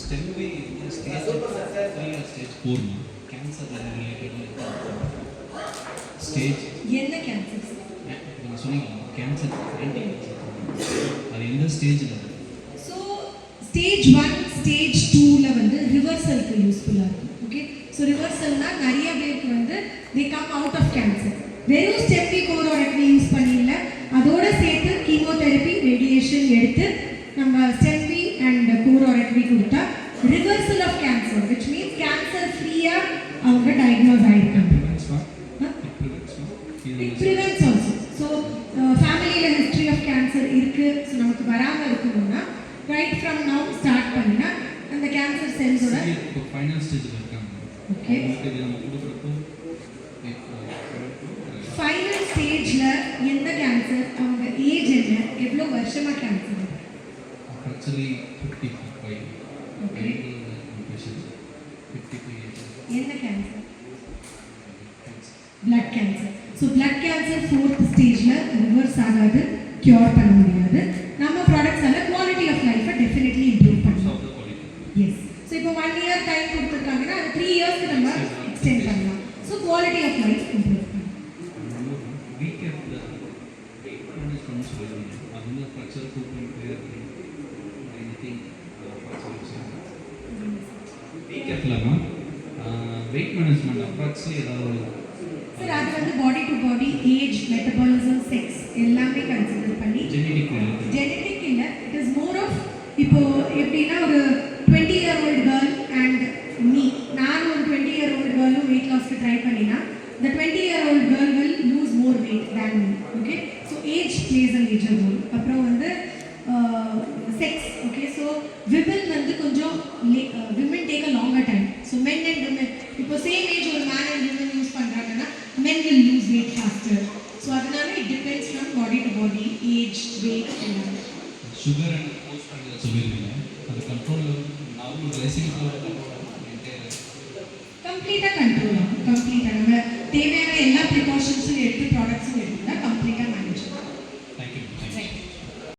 ஸ்டெம்வே stage 3 R stage 4 மா cancer related stage என்ன cancer? நீங்கள் சொன்னீங்க கேன்சர் அது எந்த ஸ்டேஜில்? ஸோ ஸ்டேஜ் 1 ஸ்டேஜ் 2ல வந்து ரிவர்சலுக்கு யூஸ்ஃபுல்லாக இருக்கும். ஓகே, ஸோ ரிவர்சல்னா நிறைய பேருக்கு வந்து they come out of cancer. வெறும் ஸ்டெம்வி கோரோரெக்டமி யூஸ் பண்ணிடல, அதோட சேர்த்து கீமோதெரப்பி ரேடியேஷன் எடுத்து நம்ம ஸ்டெம்வி அண்ட் கோரோரெக்டமி கொடுத்தா reversal of cancer, which means cancer ஃப்ரீயாக அவங்க டயக்னோஸ் ஆகிருக்காங்க. It prevents also. ஸோ ஃபேமிலியில் ஹிஸ்ட்ரி ஆஃப் கேன்சர் இருக்குது, ஸோ நமக்கு வராமல் இருக்கணும்னா ரைட் ஃப்ரம் நவ் ஸ்டார்ட் பண்ணினா அந்த கேன்சர் செல்ஸோட ஃபைனல் ஸ்டேஜில் இருக்காங்க. ஓகே, நம்ம கொடுக்குறப்போ ஃபைனல் ஸ்டேஜில் எந்த கேன்சர், அவங்க ஏஜ் என்ன, எவ்வளோ வருஷமாக கேன்சர்? ஆக்சுவலி 55. Okay, 55 years. என்ன cancer? Blood cancer. So blood cancer 4th ஸ்டேஜில் ரிவர்ஸ் ஆகாது, க்யூர் பண்ண முடியாது. நம்ம ப்ராடக்ட்ஸ் எல்லாம் குவாலிட்டி ஆஃப் லைஃப்பை டெஃபினெட்லி இம்ப்ரூவ் பண்ணலாம். எஸ், ஸோ இப்போ 1 year டைம் கொடுத்துருக்காங்கன்னா அது 3 yearsக்கு நம்ம எக்ஸ்டெண்ட் பண்ணலாம். So quality of life improve பண்ணலாம். வெயிட் மேனேஜ்மெண்ட் அப்ராக்சிமேட்லி ஏதாவது சார், அது வந்து body to body, age, metabolism, sex எல்லாமே கன்சிடர் பண்ணி ஜெனடிக் இல்லை, இட் இஸ் மோர் ஆஃப் இப்போ எப்படின்னா ஒரு 20-year-old கேர்ள் அண்ட் மீ, நான் ஒரு 20-year-old கேர்ளும் வெயிட் லாஸ்க்கு ட்ரை பண்ணினா the 20-year-old girl will lose more weight than me. Okay, so age plays a major role. அப்புறம் வந்து sex. Okay, so women வந்து கொஞ்சம் women take a longer time. So men and women, இப்போ same age ஒரு man and women use பண்ணுறாங்கன்னா men will lose weight faster. So அதனால it depends from body to body, age, weight எல்லாமே. Sugar and post பண்ணி சொல்லியிருக்கீங்க, அது control normal rising கம்ப்ளீட்டாக control ஆகும்.